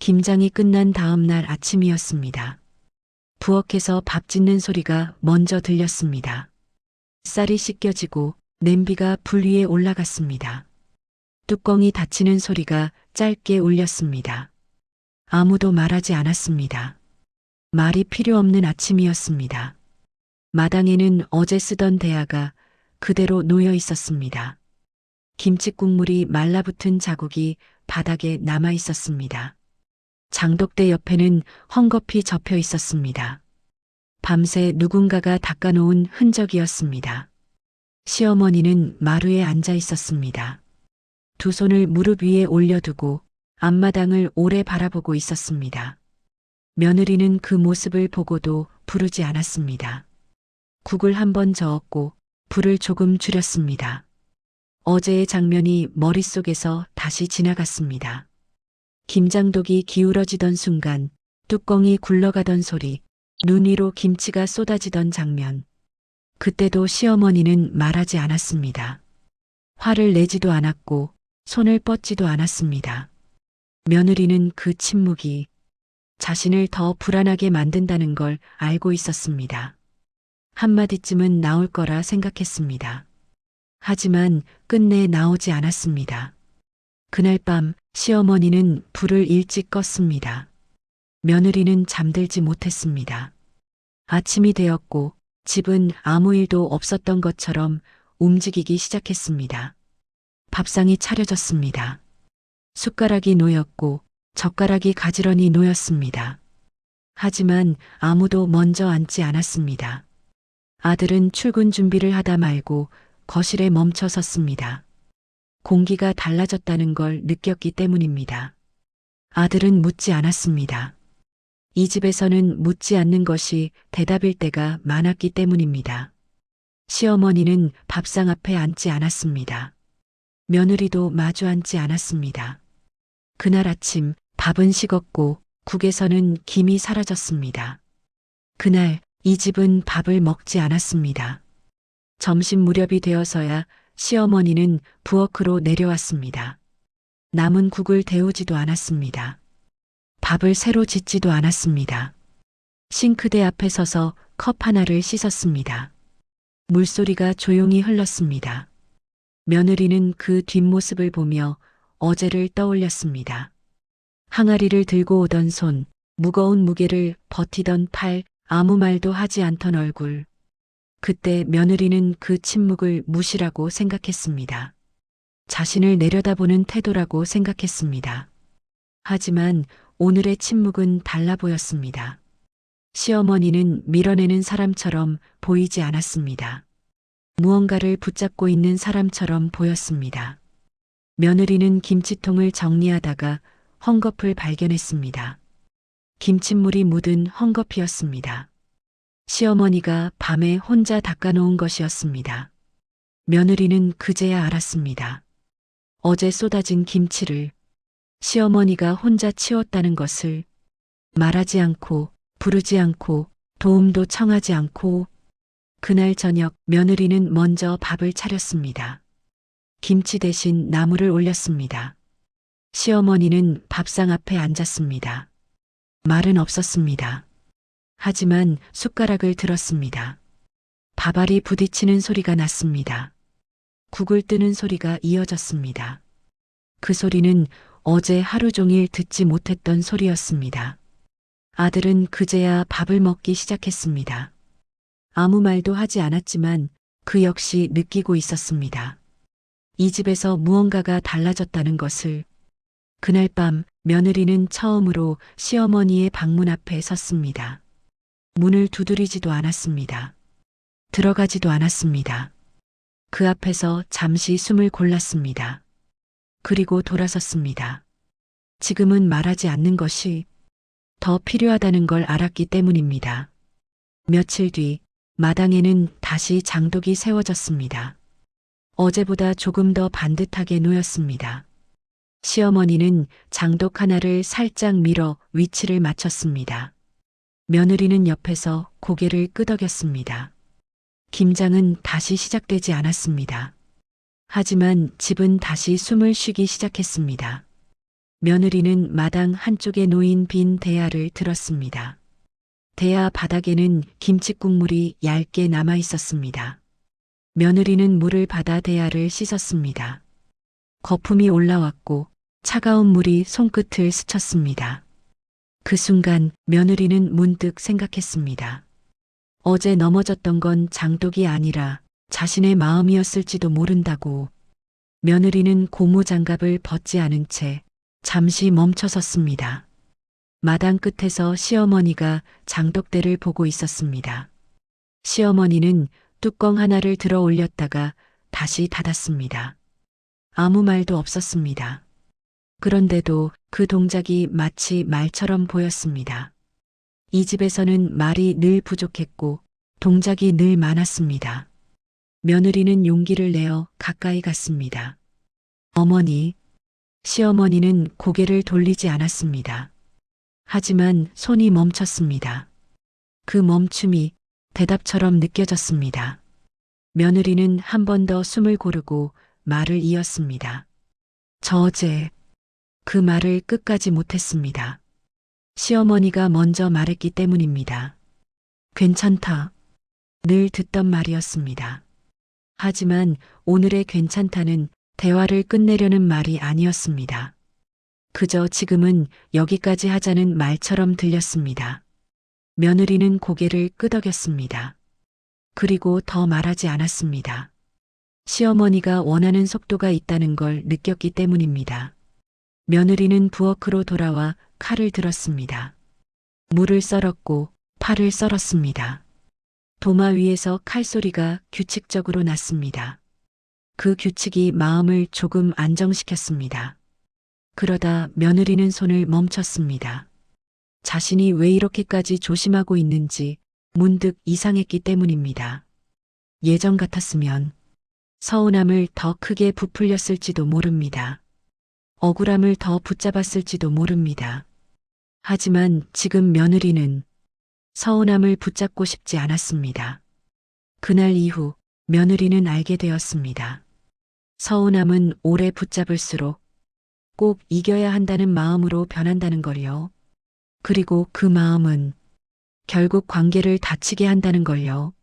김장이 끝난 다음 날 아침이었습니다. 부엌에서 밥 짓는 소리가 먼저 들렸습니다. 쌀이 씻겨지고 냄비가 불 위에 올라갔습니다. 뚜껑이 닫히는 소리가 짧게 울렸습니다. 아무도 말하지 않았습니다. 말이 필요 없는 아침이었습니다. 마당에는 어제 쓰던 대야가 그대로 놓여 있었습니다. 김치 국물이 말라붙은 자국이 바닥에 남아 있었습니다. 장독대 옆에는 헝겊이 접혀 있었습니다. 밤새 누군가가 닦아놓은 흔적이었습니다. 시어머니는 마루에 앉아 있었습니다. 두 손을 무릎 위에 올려두고 앞마당을 오래 바라보고 있었습니다. 며느리는 그 모습을 보고도 부르지 않았습니다. 국을 한 번 저었고 불을 조금 줄였습니다. 어제의 장면이 머릿속에서 다시 지나갔습니다. 김장독이 기울어지던 순간, 뚜껑이 굴러가던 소리, 눈 위로 김치가 쏟아지던 장면. 그때도 시어머니는 말하지 않았습니다. 화를 내지도 않았고 손을 뻗지도 않았습니다. 며느리는 그 침묵이 자신을 더 불안하게 만든다는 걸 알고 있었습니다. 한마디쯤은 나올 거라 생각했습니다. 하지만 끝내 나오지 않았습니다. 그날 밤 시어머니는 불을 일찍 껐습니다. 며느리는 잠들지 못했습니다. 아침이 되었고 집은 아무 일도 없었던 것처럼 움직이기 시작했습니다. 밥상이 차려졌습니다. 숟가락이 놓였고 젓가락이 가지런히 놓였습니다. 하지만 아무도 먼저 앉지 않았습니다. 아들은 출근 준비를 하다 말고 거실에 멈춰 섰습니다. 공기가 달라졌다는 걸 느꼈기 때문입니다. 아들은 묻지 않았습니다. 이 집에서는 묻지 않는 것이 대답일 때가 많았기 때문입니다. 시어머니는 밥상 앞에 앉지 않았습니다. 며느리도 마주 앉지 않았습니다. 그날 아침 밥은 식었고 국에서는 김이 사라졌습니다. 그날 이 집은 밥을 먹지 않았습니다. 점심 무렵이 되어서야 시어머니는 부엌으로 내려왔습니다. 남은 국을 데우지도 않았습니다. 밥을 새로 짓지도 않았습니다. 싱크대 앞에 서서 컵 하나를 씻었습니다. 물소리가 조용히 흘렀습니다. 며느리는 그 뒷모습을 보며 어제를 떠올렸습니다. 항아리를 들고 오던 손, 무거운 무게를 버티던 팔, 아무 말도 하지 않던 얼굴. 그때 며느리는 그 침묵을 무시라고 생각했습니다. 자신을 내려다보는 태도라고 생각했습니다. 하지만 오늘의 침묵은 달라 보였습니다. 시어머니는 밀어내는 사람처럼 보이지 않았습니다. 무언가를 붙잡고 있는 사람처럼 보였습니다. 며느리는 김치통을 정리하다가 헝겊을 발견했습니다. 김칫물이 묻은 헝겊이었습니다. 시어머니가 밤에 혼자 닦아놓은 것이었습니다. 며느리는 그제야 알았습니다. 어제 쏟아진 김치를 시어머니가 혼자 치웠다는 것을 말하지 않고 부르지 않고 도움도 청하지 않고 그날 저녁 며느리는 먼저 밥을 차렸습니다. 김치 대신 나물을 올렸습니다. 시어머니는 밥상 앞에 앉았습니다. 말은 없었습니다. 하지만 숟가락을 들었습니다. 밥알이 부딪히는 소리가 났습니다. 국을 뜨는 소리가 이어졌습니다. 그 소리는 어제 하루 종일 듣지 못했던 소리였습니다. 아들은 그제야 밥을 먹기 시작했습니다. 아무 말도 하지 않았지만 그 역시 느끼고 있었습니다. 이 집에서 무언가가 달라졌다는 것을. 그날 밤 며느리는 처음으로 시어머니의 방문 앞에 섰습니다. 문을 두드리지도 않았습니다. 들어가지도 않았습니다. 그 앞에서 잠시 숨을 골랐습니다. 그리고 돌아섰습니다. 지금은 말하지 않는 것이 더 필요하다는 걸 알았기 때문입니다. 며칠 뒤 마당에는 다시 장독이 세워졌습니다. 어제보다 조금 더 반듯하게 놓였습니다. 시어머니는 장독 하나를 살짝 밀어 위치를 맞췄습니다. 며느리는 옆에서 고개를 끄덕였습니다. 김장은 다시 시작되지 않았습니다. 하지만 집은 다시 숨을 쉬기 시작했습니다. 며느리는 마당 한쪽에 놓인 빈 대야를 들었습니다. 대야 바닥에는 김치 국물이 얇게 남아 있었습니다. 며느리는 물을 받아 대야를 씻었습니다. 거품이 올라왔고 차가운 물이 손끝을 스쳤습니다. 그 순간 며느리는 문득 생각했습니다. 어제 넘어졌던 건 장독이 아니라 자신의 마음이었을지도 모른다고. 며느리는 고무장갑을 벗지 않은 채 잠시 멈춰섰습니다. 마당 끝에서 시어머니가 장독대를 보고 있었습니다. 시어머니는 뚜껑 하나를 들어 올렸다가 다시 닫았습니다. 아무 말도 없었습니다. 그런데도 그 동작이 마치 말처럼 보였습니다. 이 집에서는 말이 늘 부족했고 동작이 늘 많았습니다. 며느리는 용기를 내어 가까이 갔습니다. 어머니, 시어머니는 고개를 돌리지 않았습니다. 하지만 손이 멈췄습니다. 그 멈춤이 대답처럼 느껴졌습니다. 며느리는 한 번 더 숨을 고르고 말을 이었습니다. 저 어제 그 말을 끝까지 못했습니다. 시어머니가 먼저 말했기 때문입니다. 괜찮다. 늘 듣던 말이었습니다. 하지만 오늘의 괜찮다는 대화를 끝내려는 말이 아니었습니다. 그저 지금은 여기까지 하자는 말처럼 들렸습니다. 며느리는 고개를 끄덕였습니다. 그리고 더 말하지 않았습니다. 시어머니가 원하는 속도가 있다는 걸 느꼈기 때문입니다. 며느리는 부엌으로 돌아와 칼을 들었습니다. 물을 썰었고 파를 썰었습니다. 도마 위에서 칼소리가 규칙적으로 났습니다. 그 규칙이 마음을 조금 안정시켰습니다. 그러다 며느리는 손을 멈췄습니다. 자신이 왜 이렇게까지 조심하고 있는지 문득 이상했기 때문입니다. 예전 같았으면 서운함을 더 크게 부풀렸을지도 모릅니다. 억울함을 더 붙잡았을지도 모릅니다. 하지만 지금 며느리는 서운함을 붙잡고 싶지 않았습니다. 그날 이후 며느리는 알게 되었습니다. 서운함은 오래 붙잡을수록 꼭 이겨야 한다는 마음으로 변한다는 걸요. 그리고 그 마음은 결국 관계를 다치게 한다는 걸요.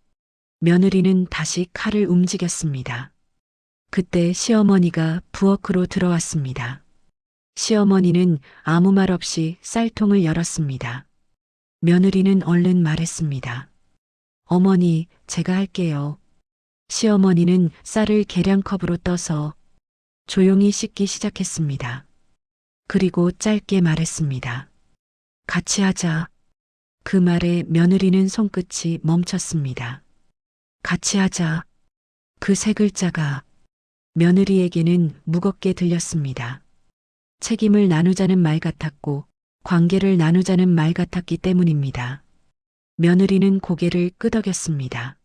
며느리는 다시 칼을 움직였습니다. 그때 시어머니가 부엌으로 들어왔습니다. 시어머니는 아무 말 없이 쌀통을 열었습니다. 며느리는 얼른 말했습니다. 어머니, 제가 할게요. 시어머니는 쌀을 계량컵으로 떠서 조용히 씻기 시작했습니다. 그리고 짧게 말했습니다. 같이 하자. 그 말에 며느리는 손끝이 멈췄습니다. 같이 하자. 그 세 글자가 며느리에게는 무겁게 들렸습니다. 책임을 나누자는 말 같았고 관계를 나누자는 말 같았기 때문입니다. 며느리는 고개를 끄덕였습니다.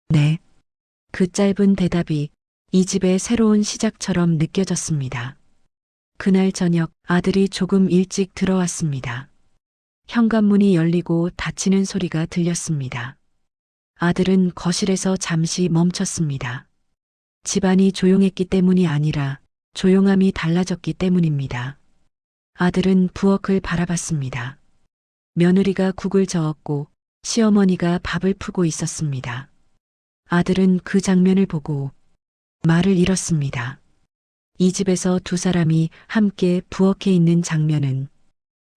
네. 그 짧은 대답이 이 집의 새로운 시작처럼 느껴졌습니다. 그날 저녁 아들이 조금 일찍 들어왔습니다. 현관문이 열리고 닫히는 소리가 들렸습니다. 아들은 거실에서 잠시 멈췄습니다. 집안이 조용했기 때문이 아니라 조용함이 달라졌기 때문입니다. 아들은 부엌을 바라봤습니다. 며느리가 국을 저었고 시어머니가 밥을 푸고 있었습니다. 아들은 그 장면을 보고 말을 잃었습니다. 이 집에서 두 사람이 함께 부엌에 있는 장면은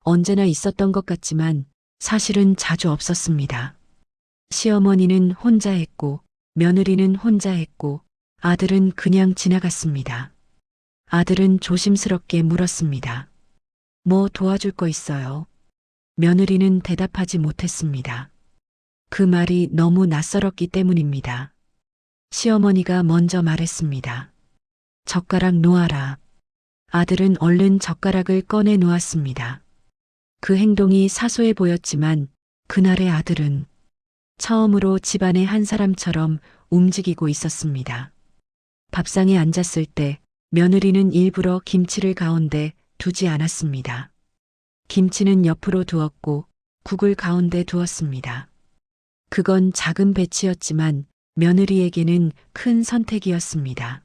언제나 있었던 것 같지만 사실은 자주 없었습니다. 시어머니는 혼자 했고 며느리는 혼자 했고 아들은 그냥 지나갔습니다. 아들은 조심스럽게 물었습니다. 뭐 도와줄 거 있어요? 며느리는 대답하지 못했습니다. 그 말이 너무 낯설었기 때문입니다. 시어머니가 먼저 말했습니다. 젓가락 놓아라. 아들은 얼른 젓가락을 꺼내 놓았습니다. 그 행동이 사소해 보였지만 그날의 아들은 처음으로 집안의 한 사람처럼 움직이고 있었습니다. 밥상에 앉았을 때 며느리는 일부러 김치를 가운데 두지 않았습니다. 김치는 옆으로 두었고 국을 가운데 두었습니다. 그건 작은 배치였지만 며느리에게는 큰 선택이었습니다.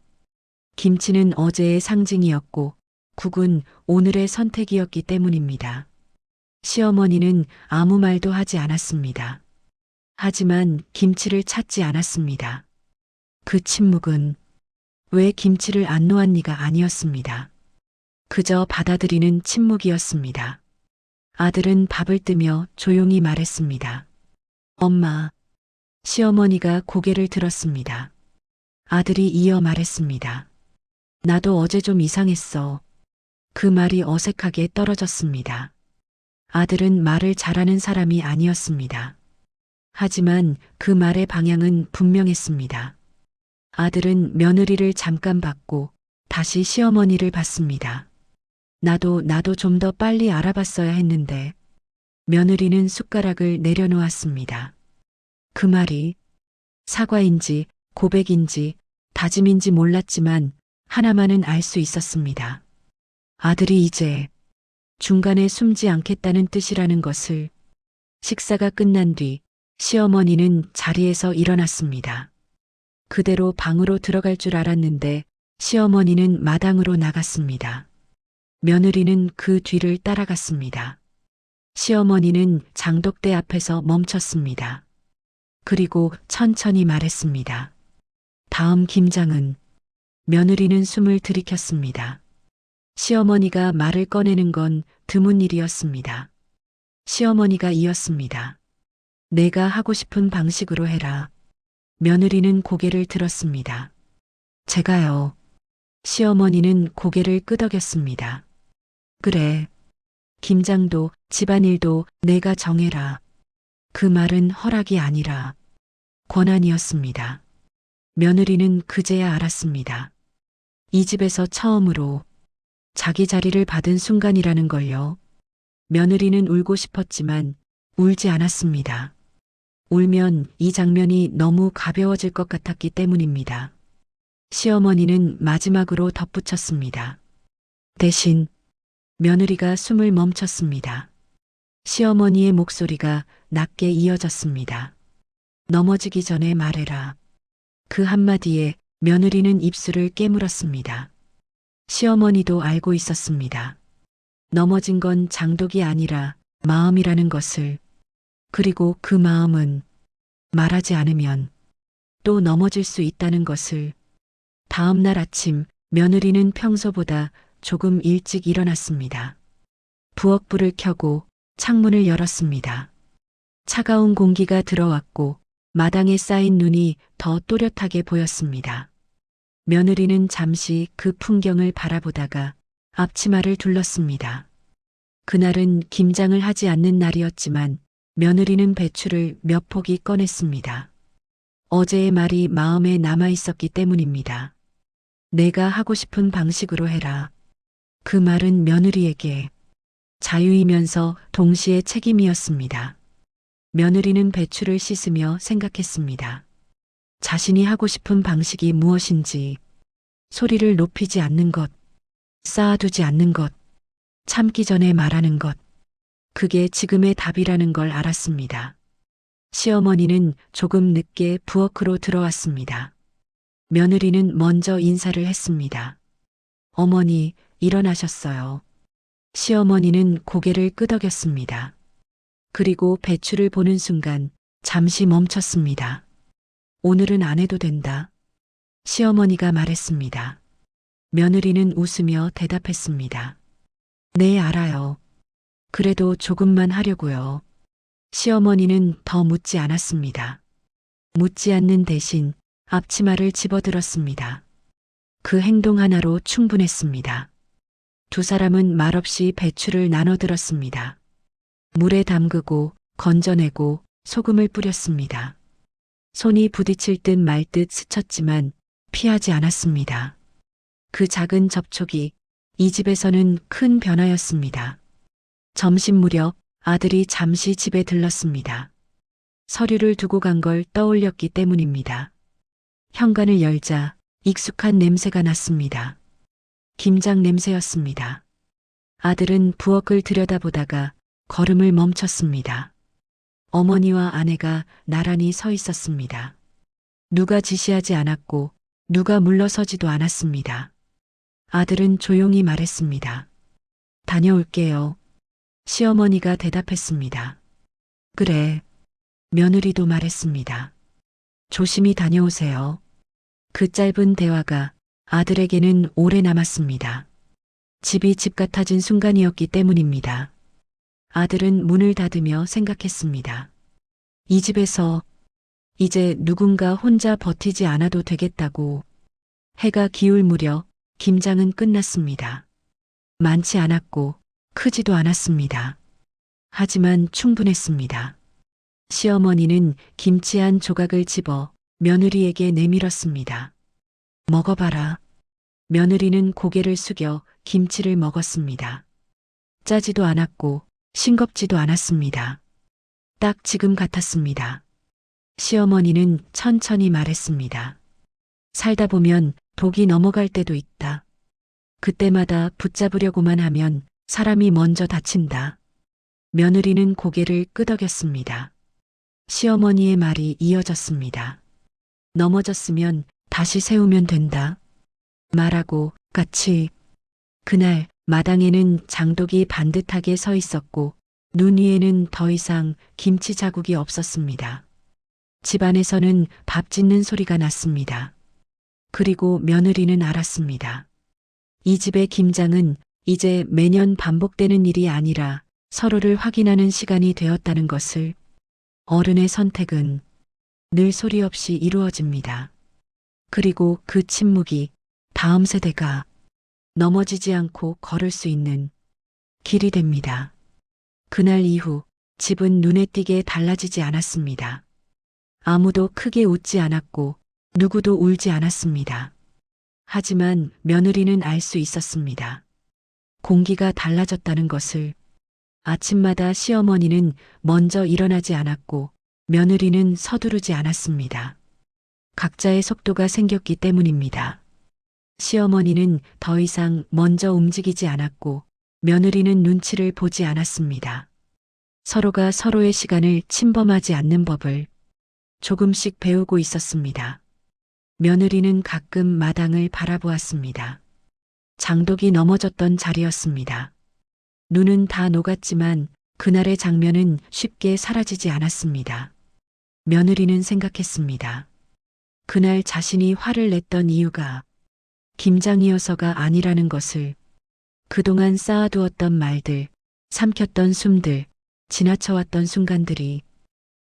김치는 어제의 상징이었고 국은 오늘의 선택이었기 때문입니다. 시어머니는 아무 말도 하지 않았습니다. 하지만 김치를 찾지 않았습니다. 그 침묵은 왜 김치를 안 놓았니가 아니었습니다. 그저 받아들이는 침묵이었습니다. 아들은 밥을 뜨며 조용히 말했습니다. 엄마. 시어머니가 고개를 들었습니다. 아들이 이어 말했습니다. 나도 어제 좀 이상했어. 그 말이 어색하게 떨어졌습니다. 아들은 말을 잘하는 사람이 아니었습니다. 하지만 그 말의 방향은 분명했습니다. 아들은 며느리를 잠깐 봤고 다시 시어머니를 봤습니다. 나도 좀 더 빨리 알아봤어야 했는데. 며느리는 숟가락을 내려놓았습니다. 그 말이 사과인지 고백인지 다짐인지 몰랐지만 하나만은 알 수 있었습니다. 아들이 이제 중간에 숨지 않겠다는 뜻이라는 것을. 식사가 끝난 뒤 시어머니는 자리에서 일어났습니다. 그대로 방으로 들어갈 줄 알았는데 시어머니는 마당으로 나갔습니다. 며느리는 그 뒤를 따라갔습니다. 시어머니는 장독대 앞에서 멈췄습니다. 그리고 천천히 말했습니다. 다음 김장은. 며느리는 숨을 들이켰습니다. 시어머니가 말을 꺼내는 건 드문 일이었습니다. 시어머니가 이었습니다. 내가 하고 싶은 방식으로 해라. 며느리는 고개를 들었습니다. 제가요. 시어머니는 고개를 끄덕였습니다. 그래. 김장도 집안일도 내가 정해라. 그 말은 허락이 아니라 권한이었습니다. 며느리는 그제야 알았습니다. 이 집에서 처음으로 자기 자리를 받은 순간이라는 걸요. 며느리는 울고 싶었지만 울지 않았습니다. 울면 이 장면이 너무 가벼워질 것 같았기 때문입니다. 시어머니는 마지막으로 덧붙였습니다. 대신 며느리가 숨을 멈췄습니다. 시어머니의 목소리가 낮게 이어졌습니다. 넘어지기 전에 말해라. 그 한마디에 며느리는 입술을 깨물었습니다. 시어머니도 알고 있었습니다. 넘어진 건 장독이 아니라 마음이라는 것을. 그리고 그 마음은 말하지 않으면 또 넘어질 수 있다는 것을. 다음 날 아침 며느리는 평소보다 조금 일찍 일어났습니다. 부엌불을 켜고 창문을 열었습니다. 차가운 공기가 들어왔고 마당에 쌓인 눈이 더 또렷하게 보였습니다. 며느리는 잠시 그 풍경을 바라보다가 앞치마를 둘렀습니다. 그날은 김장을 하지 않는 날이었지만 며느리는 배추를 몇 포기 꺼냈습니다. 어제의 말이 마음에 남아 있었기 때문입니다. 내가 하고 싶은 방식으로 해라. 그 말은 며느리에게 자유이면서 동시에 책임이었습니다. 며느리는 배추를 씻으며 생각했습니다. 자신이 하고 싶은 방식이 무엇인지. 소리를 높이지 않는 것, 쌓아두지 않는 것, 참기 전에 말하는 것. 그게 지금의 답이라는 걸 알았습니다. 시어머니는 조금 늦게 부엌으로 들어왔습니다. 며느리는 먼저 인사를 했습니다. 어머니, 일어나셨어요. 시어머니는 고개를 끄덕였습니다. 그리고 배추를 보는 순간 잠시 멈췄습니다. 오늘은 안 해도 된다. 시어머니가 말했습니다. 며느리는 웃으며 대답했습니다. 네, 알아요. 그래도 조금만 하려고요. 시어머니는 더 묻지 않았습니다. 묻지 않는 대신 앞치마를 집어들었습니다. 그 행동 하나로 충분했습니다. 두 사람은 말없이 배추를 나눠 들었습니다. 물에 담그고 건져내고 소금을 뿌렸습니다. 손이 부딪힐 듯 말 듯 스쳤지만 피하지 않았습니다. 그 작은 접촉이 이 집에서는 큰 변화였습니다. 점심 무렵 아들이 잠시 집에 들렀습니다. 서류를 두고 간 걸 떠올렸기 때문입니다. 현관을 열자 익숙한 냄새가 났습니다. 김장 냄새였습니다. 아들은 부엌을 들여다보다가 걸음을 멈췄습니다. 어머니와 아내가 나란히 서 있었습니다. 누가 지시하지 않았고 누가 물러서지도 않았습니다. 아들은 조용히 말했습니다. 다녀올게요. 시어머니가 대답했습니다. 그래. 며느리도 말했습니다. 조심히 다녀오세요. 그 짧은 대화가 아들에게는 오래 남았습니다. 집이 집 같아진 순간이었기 때문입니다. 아들은 문을 닫으며 생각했습니다. 이 집에서 이제 누군가 혼자 버티지 않아도 되겠다고. 해가 기울 무렵 김장은 끝났습니다. 많지 않았고 크지도 않았습니다. 하지만 충분했습니다. 시어머니는 김치 한 조각을 집어 며느리에게 내밀었습니다. 먹어봐라. 며느리는 고개를 숙여 김치를 먹었습니다. 짜지도 않았고 싱겁지도 않았습니다. 딱 지금 같았습니다. 시어머니는 천천히 말했습니다. 살다 보면 독이 넘어갈 때도 있다. 그때마다 붙잡으려고만 하면 사람이 먼저 다친다. 며느리는 고개를 끄덕였습니다. 시어머니의 말이 이어졌습니다. 넘어졌으면 다시 세우면 된다. 말하고 같이. 그날 마당에는 장독이 반듯하게 서 있었고 눈 위에는 더 이상 김치 자국이 없었습니다. 집안에서는 밥 짓는 소리가 났습니다. 그리고 며느리는 알았습니다. 이 집의 김장은 이제 매년 반복되는 일이 아니라 서로를 확인하는 시간이 되었다는 것을. 어른의 선택은 늘 소리 없이 이루어집니다. 그리고 그 침묵이 다음 세대가 넘어지지 않고 걸을 수 있는 길이 됩니다. 그날 이후 집은 눈에 띄게 달라지지 않았습니다. 아무도 크게 웃지 않았고 누구도 울지 않았습니다. 하지만 며느리는 알 수 있었습니다. 공기가 달라졌다는 것을. 아침마다 시어머니는 먼저 일어나지 않았고 며느리는 서두르지 않았습니다. 각자의 속도가 생겼기 때문입니다. 시어머니는 더 이상 먼저 움직이지 않았고 며느리는 눈치를 보지 않았습니다. 서로가 서로의 시간을 침범하지 않는 법을 조금씩 배우고 있었습니다. 며느리는 가끔 마당을 바라보았습니다. 장독이 넘어졌던 자리였습니다. 눈은 다 녹았지만 그날의 장면은 쉽게 사라지지 않았습니다. 며느리는 생각했습니다. 그날 자신이 화를 냈던 이유가 김장이어서가 아니라는 것을. 그동안 쌓아두었던 말들, 삼켰던 숨들, 지나쳐왔던 순간들이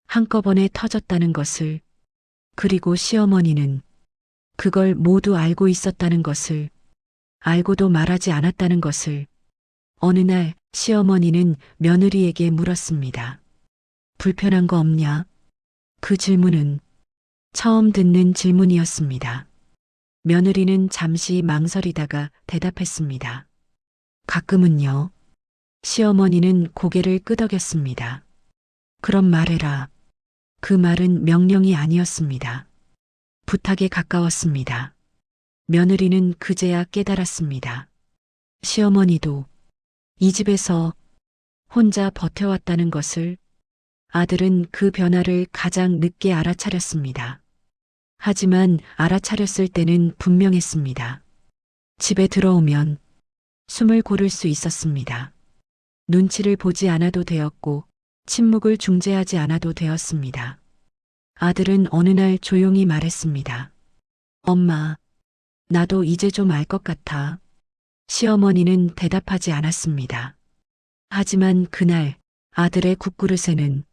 한꺼번에 터졌다는 것을. 그리고 시어머니는 그걸 모두 알고 있었다는 것을. 알고도 말하지 않았다는 것을. 어느 날 시어머니는 며느리에게 물었습니다. 불편한 거 없냐? 그 질문은 처음 듣는 질문이었습니다. 며느리는 잠시 망설이다가 대답했습니다. 가끔은요. 시어머니는 고개를 끄덕였습니다. 그럼 말해라. 그 말은 명령이 아니었습니다. 부탁에 가까웠습니다. 며느리는 그제야 깨달았습니다. 시어머니도 이 집에서 혼자 버텨왔다는 것을. 아들은 그 변화를 가장 늦게 알아차렸습니다. 하지만 알아차렸을 때는 분명했습니다. 집에 들어오면 숨을 고를 수 있었습니다. 눈치를 보지 않아도 되었고 침묵을 중재하지 않아도 되었습니다. 아들은 어느 날 조용히 말했습니다. 엄마, 나도 이제 좀 알 것 같아. 시어머니는 대답하지 않았습니다. 하지만 그날 아들의 국그릇에는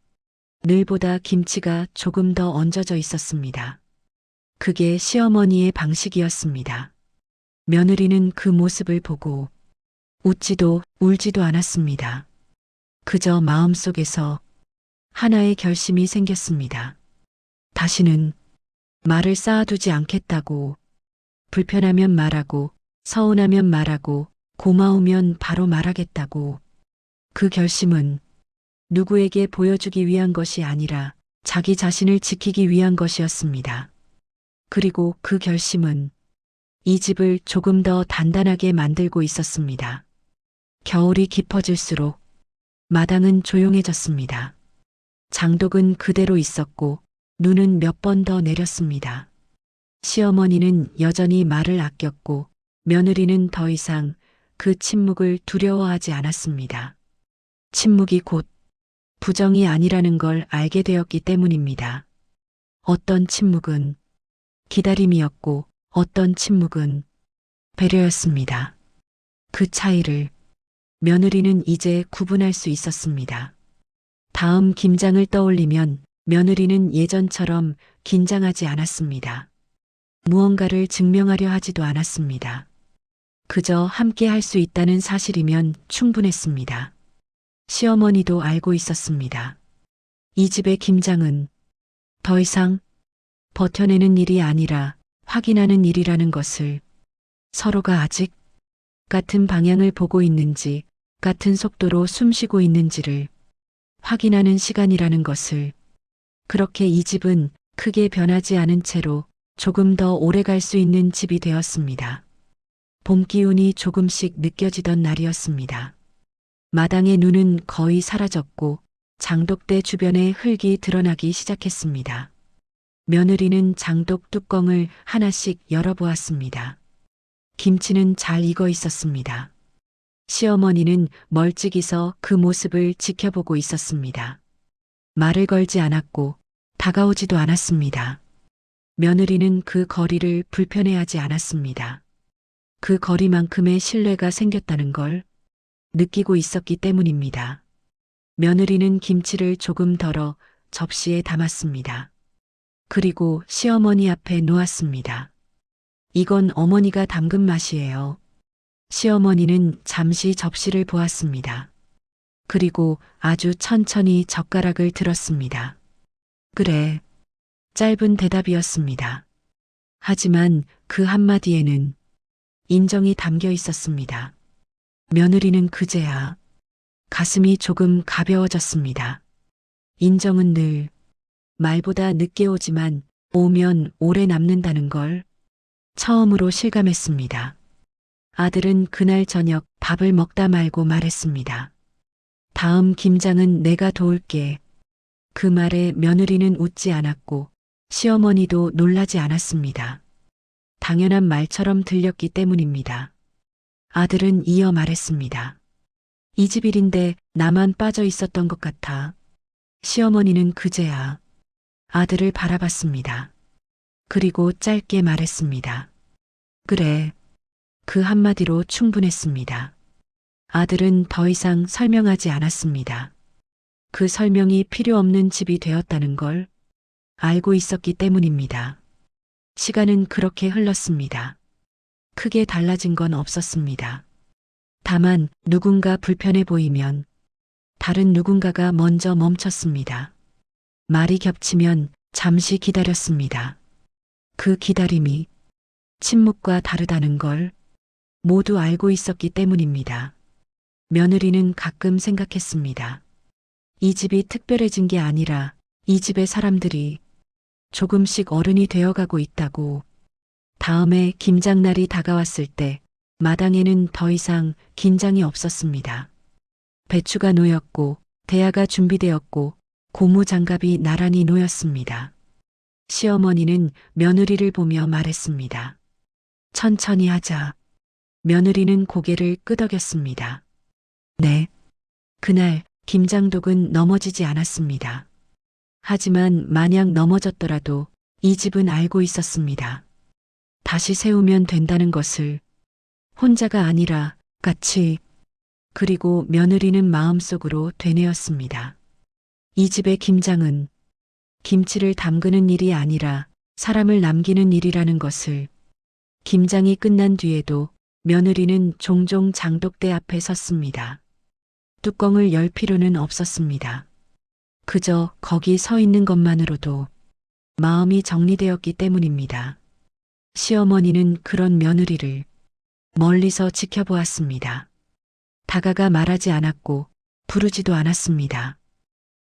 늘보다 김치가 조금 더 얹어져 있었습니다. 그게 시어머니의 방식이었습니다. 며느리는 그 모습을 보고 웃지도 울지도 않았습니다. 그저 마음속에서 하나의 결심이 생겼습니다. 다시는 말을 쌓아두지 않겠다고. 불편하면 말하고, 서운하면 말하고, 고마우면 바로 말하겠다고. 그 결심은 누구에게 보여주기 위한 것이 아니라 자기 자신을 지키기 위한 것이었습니다. 그리고 그 결심은 이 집을 조금 더 단단하게 만들고 있었습니다. 겨울이 깊어질수록 마당은 조용해졌습니다. 장독은 그대로 있었고 눈은 몇 번 더 내렸습니다. 시어머니는 여전히 말을 아꼈고 며느리는 더 이상 그 침묵을 두려워하지 않았습니다. 침묵이 곧 부정이 아니라는 걸 알게 되었기 때문입니다. 어떤 침묵은 기다림이었고 어떤 침묵은 배려였습니다. 그 차이를 며느리는 이제 구분할 수 있었습니다. 다음 김장을 떠올리면 며느리는 예전처럼 긴장하지 않았습니다. 무언가를 증명하려 하지도 않았습니다. 그저 함께 할 수 있다는 사실이면 충분했습니다. 시어머니도 알고 있었습니다. 이 집의 김장은 더 이상 버텨내는 일이 아니라 확인하는 일이라는 것을, 서로가 아직 같은 방향을 보고 있는지, 같은 속도로 숨쉬고 있는지를 확인하는 시간이라는 것을. 그렇게 이 집은 크게 변하지 않은 채로 조금 더 오래 갈 수 있는 집이 되었습니다. 봄 기운이 조금씩 느껴지던 날이었습니다. 마당의 눈은 거의 사라졌고 장독대 주변에 흙이 드러나기 시작했습니다. 며느리는 장독 뚜껑을 하나씩 열어보았습니다. 김치는 잘 익어 있었습니다. 시어머니는 멀찍이 서 그 모습을 지켜보고 있었습니다. 말을 걸지 않았고 다가오지도 않았습니다. 며느리는 그 거리를 불편해하지 않았습니다. 그 거리만큼의 신뢰가 생겼다는 걸 느끼고 있었기 때문입니다. 며느리는 김치를 조금 덜어 접시에 담았습니다. 그리고 시어머니 앞에 놓았습니다. 이건 어머니가 담근 맛이에요. 시어머니는 잠시 접시를 보았습니다. 그리고 아주 천천히 젓가락을 들었습니다. 그래. 짧은 대답이었습니다. 하지만 그 한마디에는 인정이 담겨 있었습니다. 며느리는 그제야 가슴이 조금 가벼워졌습니다. 인정은 늘 말보다 늦게 오지만 오면 오래 남는다는 걸 처음으로 실감했습니다. 아들은 그날 저녁 밥을 먹다 말고 말했습니다. 다음 김장은 내가 도울게. 그 말에 며느리는 웃지 않았고 시어머니도 놀라지 않았습니다. 당연한 말처럼 들렸기 때문입니다. 아들은 이어 말했습니다. 이 집 일인데 나만 빠져 있었던 것 같아. 시어머니는 그제야 아들을 바라봤습니다. 그리고 짧게 말했습니다. 그래. 그 한마디로 충분했습니다. 아들은 더 이상 설명하지 않았습니다. 그 설명이 필요 없는 집이 되었다는 걸 알고 있었기 때문입니다. 시간은 그렇게 흘렀습니다. 크게 달라진 건 없었습니다. 다만 누군가 불편해 보이면 다른 누군가가 먼저 멈췄습니다. 말이 겹치면 잠시 기다렸습니다. 그 기다림이 침묵과 다르다는 걸 모두 알고 있었기 때문입니다. 며느리는 가끔 생각했습니다. 이 집이 특별해진 게 아니라 이 집의 사람들이 조금씩 어른이 되어가고 있다고. 다음에 김장날이 다가왔을 때 마당에는 더 이상 긴장이 없었습니다. 배추가 놓였고 대야가 준비되었고 고무장갑이 나란히 놓였습니다. 시어머니는 며느리를 보며 말했습니다. 천천히 하자. 며느리는 고개를 끄덕였습니다. 네. 그날 김장독은 넘어지지 않았습니다. 하지만 만약 넘어졌더라도 이 집은 알고 있었습니다. 다시 세우면 된다는 것을. 혼자가 아니라 같이. 그리고 며느리는 마음속으로 되뇌었습니다. 이 집의 김장은 김치를 담그는 일이 아니라 사람을 남기는 일이라는 것을. 김장이 끝난 뒤에도 며느리는 종종 장독대 앞에 섰습니다. 뚜껑을 열 필요는 없었습니다. 그저 거기 서 있는 것만으로도 마음이 정리되었기 때문입니다. 시어머니는 그런 며느리를 멀리서 지켜보았습니다. 다가가 말하지 않았고 부르지도 않았습니다.